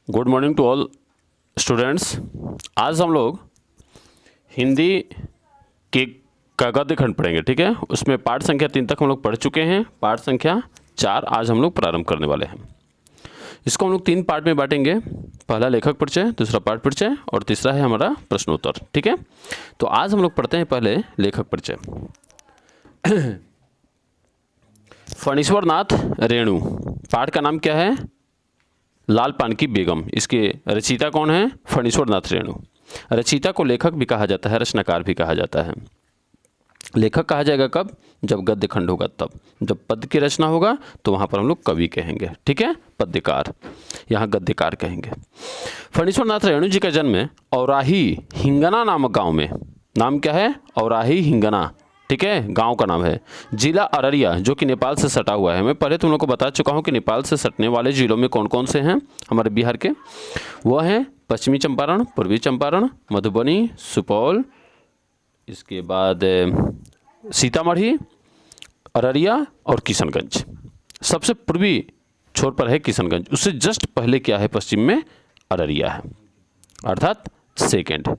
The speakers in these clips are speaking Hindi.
Good morning to all students. आज हम लोग हिंदी के का गद्य खंड पढ़ेंगे, ठीक है। उसमें पाठ संख्या 3 तक हम लोग पढ़ चुके हैं। पाठ संख्या 4 आज हम लोग प्रारंभ करने वाले हैं। इसको हम लोग 3 पार्ट में बांटेंगे। पहला लेखक परिचय, दूसरा पाठ परिचय और तीसरा है हमारा प्रश्नोत्तर, ठीक है। तो आज हम लोग पढ़ते हैं पहले लेखक परिचय। फणीश्वर नाथ रेणु, पाठ का नाम क्या है? लाल पान की बेगम। इसके रचयिता कौन है? फणीश्वर नाथ रेणु। रचयिता को लेखक भी कहा जाता है, रचनाकार भी कहा जाता है। लेखक कहा जाएगा कब? जब गद्य खंड होगा तब। जब पद्य की रचना होगा तो वहाँ पर हम लोग कवि कहेंगे, ठीक है, पद्यकार। यहाँ गद्यकार कहेंगे। फणीश्वर नाथ रेणु जी का जन्म औराही हिंगना नामक गाँव में। नाम क्या है? औराही हिंगना, ठीक है, गांव का नाम है। जिला अररिया, जो कि नेपाल से सटा हुआ है। मैं पहले तुम लोग को बता चुका हूं कि नेपाल से सटने वाले जिलों में कौन कौन से हैं हमारे बिहार के। वह हैं पश्चिमी चंपारण, पूर्वी चंपारण, मधुबनी, सुपौल, इसके बाद सीतामढ़ी, अररिया और किशनगंज। सबसे पूर्वी छोर पर है किशनगंज, उससे जस्ट पहले क्या है? पश्चिम में अररिया है, अर्थात सेकेंड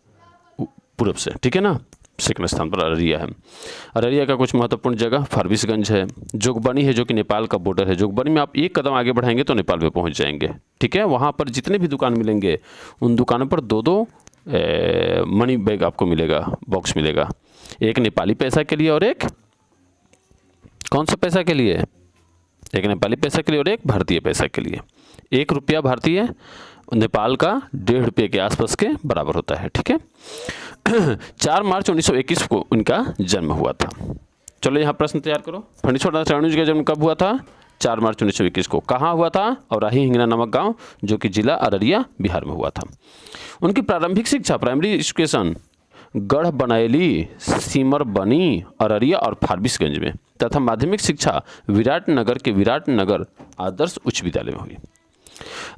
पूर्व से, ठीक है ना। सेकंड स्थान पर अररिया है। अररिया का कुछ महत्वपूर्ण जगह फारबिसगंज है, जोगबनी है जो कि नेपाल का बॉर्डर है। जोगबनी में आप एक कदम आगे बढ़ाएंगे तो नेपाल में पहुंच जाएंगे, ठीक है। वहाँ पर जितने भी दुकान मिलेंगे उन दुकानों पर दो मनी बैग आपको मिलेगा, बॉक्स मिलेगा। एक नेपाली पैसा के लिए और एक कौन सा पैसा के लिए? एक नेपाली पैसा के लिए और एक भारतीय पैसा के लिए। 1 रुपया भारतीय नेपाल का 1.5 रुपये के आसपास के बराबर होता है, ठीक है। 4 मार्च 1921 को उनका जन्म हुआ था। चलो यहाँ प्रश्न तैयार करो। फणीश्वर नाथ रेणु जी का जन्म कब हुआ था? 4 मार्च 1921 को। कहाँ हुआ था? औराही हिंगना नामक गांव, जो कि जिला अररिया बिहार में हुआ था। उनकी प्रारंभिक शिक्षा, प्राइमरी एजुकेशन गढ़ बनैली, सीमर बनी, अररिया और फारबिसगंज में, तथा माध्यमिक शिक्षा विराटनगर के विराटनगर आदर्श उच्च विद्यालय में हुई।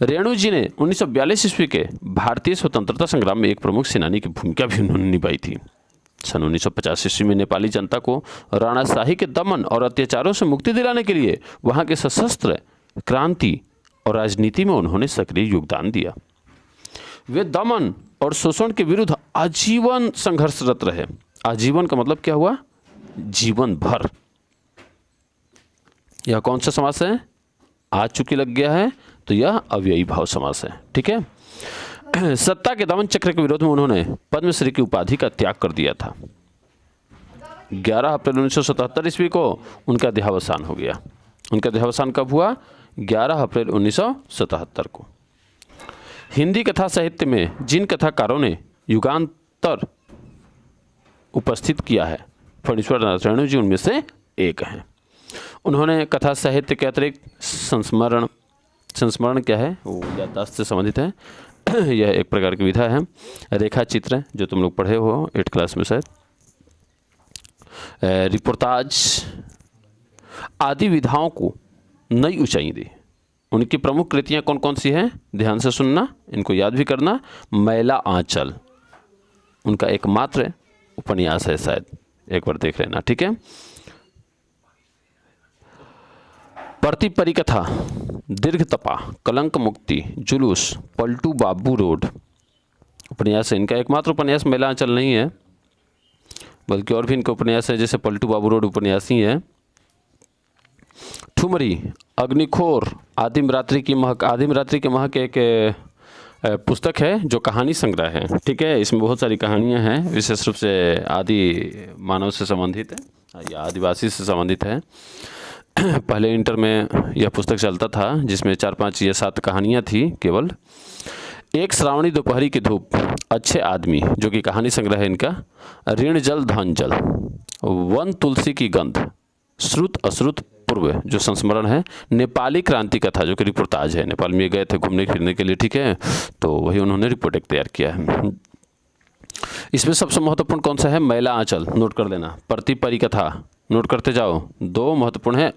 रेणु जी ने 1942 ईस्वी के भारतीय स्वतंत्रता संग्राम में एक प्रमुख सेनानी की भूमिका भी उन्होंने निभाई थी। सन 1950 ईस्वी में नेपाली जनता को राणाशाही के दमन और अत्याचारों से मुक्ति दिलाने के लिए वहां के सशस्त्र क्रांति और राजनीति में उन्होंने सक्रिय योगदान दिया। वे दमन और शोषण के विरुद्ध आजीवन संघर्षरत रहे। आजीवन का मतलब क्या हुआ? जीवन भर। यह कौन सा समास है? आज चूंकि लग गया है तो यह अव्ययी भाव समास है, ठीक है। सत्ता के दमन चक्र के विरोध में उन्होंने पद्मश्री की उपाधि का त्याग कर दिया था। 11 अप्रैल 1977 ईस्वी को उनका देहावसान हो गया। उनका देहावसान कब हुआ? 11 अप्रैल 1977 को। हिंदी कथा साहित्य में जिन कथाकारों ने युगांतर उपस्थित किया है, फणीश्वर नाथ रेणु जी उनमें से एक हैं। उन्होंने कथा साहित्य के अतिरिक्त संस्मरण क्या है? वो याददाश्त से संबंधित है। यह एक प्रकार की विधा है। रेखा चित्र, जो तुम लोग पढ़े हो 8th क्लास में शायद, रिपोर्टाज आदि विधाओं को नई ऊंचाई दी। उनकी प्रमुख कृतियां कौन कौन सी हैं? ध्यान से सुनना, इनको याद भी करना। मैला आंचल उनका एकमात्र उपन्यास है, शायद एक बार देख लेना, ठीक है। प्रति परिकथा, दीर्घ तपा, कलंक मुक्ति, जुलूस, पलटू बाबू रोड उपन्यास है। इनका एकमात्र उपन्यास मैला आंचल नहीं है, बल्कि और भी इनका उपन्यास है, जैसे पलटू बाबू रोड उपन्यास ही है। ठुमरी, अग्निखोर, आदिम रात्रि की महक। आदिम रात्रि की महक एक पुस्तक है जो कहानी संग्रह है, ठीक है। इसमें बहुत सारी कहानियां हैं, विशेष रूप से आदि मानव से संबंधित है या आदिवासी से संबंधित है। पहले इंटर में यह पुस्तक चलता था, जिसमें 4, 5 या 7 कहानियाँ थी केवल। एक श्रावणी दोपहरी की धूप, अच्छे आदमी, जो कि कहानी संग्रह है इनका। ऋण जल धन जल, वन तुलसी की गंध, श्रुत अश्रुत पूर्व, जो संस्मरण है। नेपाली क्रांति कथा, जो कि रिपोर्टाज है। नेपाल में गए थे घूमने फिरने के लिए, ठीक है, तो वही उन्होंने रिपोर्ट एक तैयार किया है। इसमें सबसे महत्वपूर्ण कौन सा है? मैला आंचल, नोट कर लेना। प्रति परिकथा नोट करते जाओ, 2 महत्वपूर्ण है।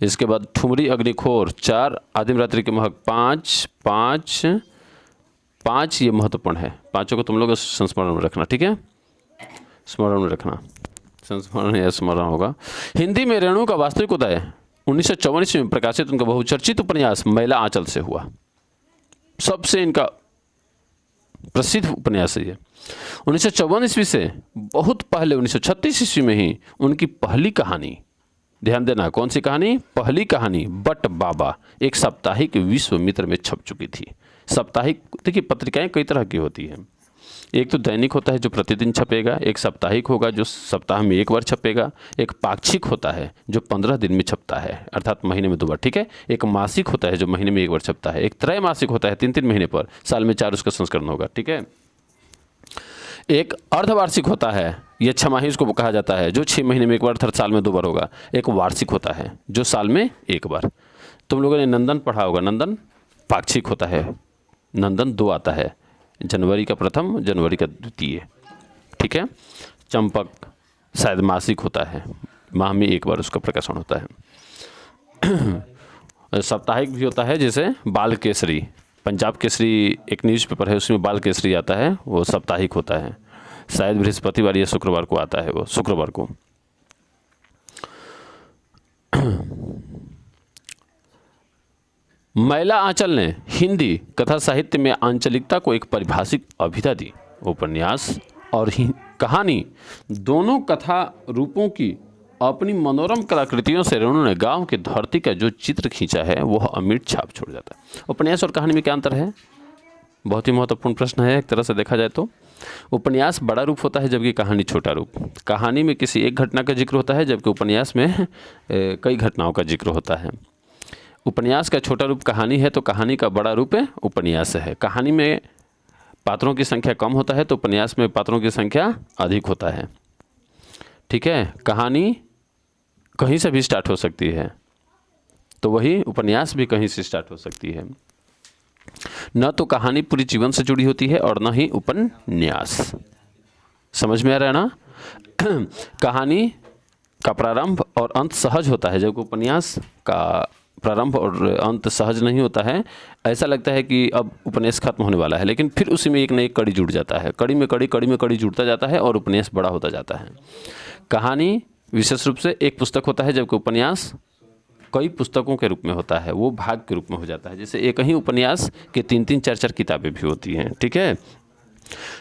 इसके बाद ठुमरी, अग्निखोर 4, आदिम रात्रि की महक 5 ये महत्वपूर्ण है। 5 को तुम लोग संस्मरण में रखना, ठीक है, स्मरण में रखना। संस्मरण या स्मरण होगा। हिंदी में रेणु का वास्तविक उदय 1954 में प्रकाशित उनका बहुचर्चित उपन्यास मैला आंचल से हुआ। सबसे इनका प्रसिद्ध उपन्यास है ये। 1954 ईस्वी से बहुत पहले 1936 ईस्वी में ही उनकी पहली कहानी, ध्यान देना कौन सी कहानी, पहली कहानी बट बाबा एक साप्ताहिक विश्वामित्र में छप चुकी थी। साप्ताहिक, देखिए पत्रिकाएं कई तरह की होती हैं, एक तो दैनिक होता है जो प्रतिदिन छपेगा, एक साप्ताहिक होगा जो सप्ताह में एक बार छपेगा, एक पाक्षिक होता है जो 15 दिन में छपता है अर्थात महीने में 2 बार, ठीक है, एक मासिक होता है जो महीने में 1 बार छपता है, एक त्रैमासिक होता है 3-3 महीने पर, साल में 4 उसका संस्करण होगा, ठीक है, एक अर्धवार्षिक होता है, ये 6 माही उसको कहा जाता है जो 6 महीने में 1 बार अर्थात साल में 2 बार होगा, एक वार्षिक होता है जो साल में 1 बार। तुम लोगों ने नंदन पढ़ा होगा, नंदन पाक्षिक होता है, नंदन 2 आता है, जनवरी का प्रथम, जनवरी का द्वितीय, ठीक है। चंपक शायद मासिक होता है, माह में 1 बार उसका प्रकाशन होता है। साप्ताहिक भी होता है, जैसे बाल केसरी, पंजाब केसरी एक न्यूज़पेपर है उसमें बाल केसरी आता है, वो साप्ताहिक होता है, शायद बृहस्पतिवार या शुक्रवार को आता है, वो शुक्रवार को। मैला आंचल ने हिंदी कथा साहित्य में आंचलिकता को एक परिभाषिक अभिधा दी। उपन्यास और कहानी दोनों कथा रूपों की अपनी मनोरम कलाकृतियों से उन्होंने गांव की धरती का जो चित्र खींचा है वह अमिट छाप छोड़ जाता है। उपन्यास और कहानी में क्या अंतर है? बहुत ही महत्वपूर्ण प्रश्न है। एक तरह से देखा जाए तो उपन्यास बड़ा रूप होता है जबकि कहानी छोटा रूप। कहानी में किसी एक घटना का जिक्र होता है जबकि उपन्यास में कई घटनाओं का जिक्र होता है। उपन्यास का छोटा रूप कहानी है तो कहानी का बड़ा रूप है उपन्यास है। कहानी में पात्रों की संख्या कम होता है तो उपन्यास में पात्रों की संख्या अधिक होता है, ठीक है। कहानी कहीं से भी स्टार्ट हो सकती है तो वही उपन्यास भी कहीं से स्टार्ट हो सकती है। न तो कहानी पूरी जीवन से जुड़ी होती है और न ही उपन्यास। समझ में आ रहा है ना? कहानी का प्रारंभ और अंत सहज होता है जबकि उपन्यास का प्रारंभ और अंत सहज नहीं होता है। ऐसा लगता है कि अब उपन्यास खत्म होने वाला है लेकिन फिर उसी में एक न एक कड़ी जुड़ जाता है, कड़ी में कड़ी जुड़ता जाता है और उपन्यास बड़ा होता जाता है। कहानी विशेष रूप से एक पुस्तक होता है जबकि उपन्यास कई पुस्तकों के रूप में होता है, वो भाग के रूप में हो जाता है। जैसे एक ही उपन्यास के 3-3 4-4 किताबें भी होती हैं, ठीक है।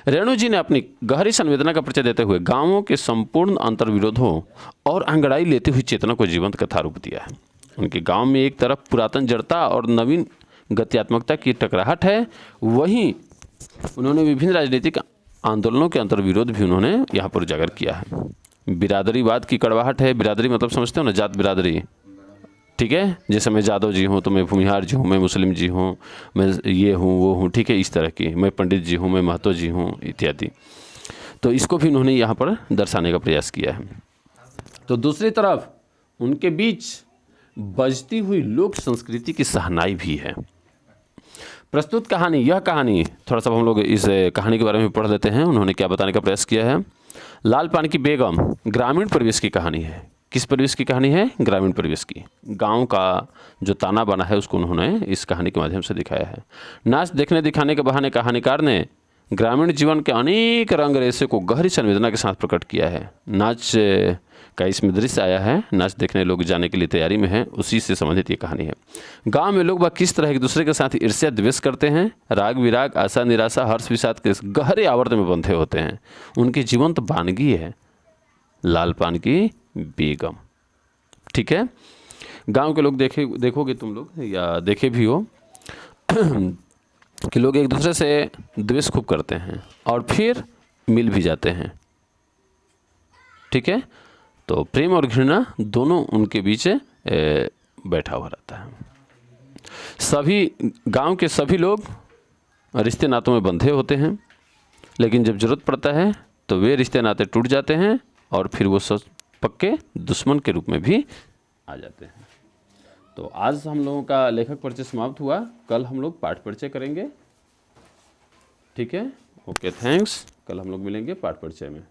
रेणु जी ने अपनी गहरी संवेदना का परिचय देते हुए गांवों के संपूर्ण अंतर्विरोधों और अंगड़ाई लेती हुई चेतना को जीवंत कथा रूप दिया है। उनके गांव में एक तरफ पुरातन जड़ता और नवीन गत्यात्मकता की टकराहट है, वहीं उन्होंने विभिन्न राजनीतिक आंदोलनों के अंतर्विरोध भी उन्होंने यहाँ पर उजागर किया है। बिरादरीवाद की कड़वाहट है। बिरादरी मतलब समझते हो ना, जात बिरादरी, ठीक है। जैसे मैं जादव जी हूँ तो मैं भूमिहार जी हूँ, मैं मुस्लिम जी हूँ, मैं ये हूँ वो हूँ, ठीक है, इस तरह की, मैं पंडित जी हूँ, मैं महतो जी हूँ इत्यादि। तो इसको भी उन्होंने यहाँ पर दर्शाने का प्रयास किया है। तो दूसरी तरफ उनके बीच बजती हुई लोक संस्कृति की सहनाई भी है। प्रस्तुत कहानी, यह कहानी थोड़ा सा हम लोग इस कहानी के बारे में पढ़ लेते हैं। उन्होंने क्या बताने का प्रयास किया है। लाल पान की बेगम ग्रामीण परिवेश की कहानी है। किस परिवेश की कहानी है? ग्रामीण परिवेश की। गांव का जो ताना बाना है उसको उन्होंने इस कहानी के माध्यम से दिखाया है। नाच देखने दिखाने के बहाने कहानीकार ने ग्रामीण जीवन के अनेक रंग रेसे को गहरी संवेदना के साथ प्रकट किया है। नाच का इसमें दृश्य आया है, नाच देखने लोग जाने के लिए तैयारी में हैं, उसी से संबंधित ये कहानी है। गांव में लोग वह किस तरह एक दूसरे के साथ ईर्ष्या द्वेष करते हैं, राग विराग, आशा निराशा, हर्ष विषाद के गहरे आवर्त में बंधे होते हैं। उनकी जीवंत वानगी है लाल पान की बेगम, ठीक है। गांव के लोग देखोगे तुम लोग या देखे भी हो कि लोग एक दूसरे से द्वेष खूब करते हैं और फिर मिल भी जाते हैं, ठीक है। तो प्रेम और घृणा दोनों उनके बीच बैठा हुआ रहता है। सभी गांव के सभी लोग रिश्ते नातों में बंधे होते हैं लेकिन जब जरूरत पड़ता है तो वे रिश्ते नाते टूट जाते हैं और फिर वो सब पक्के दुश्मन के रूप में भी आ जाते हैं। तो आज हम लोगों का लेखक परिचय समाप्त हुआ। कल हम लोग पाठ परिचय करेंगे, ठीक है। Okay, thanks. कल हम लोग मिलेंगे पाठ परिचय में।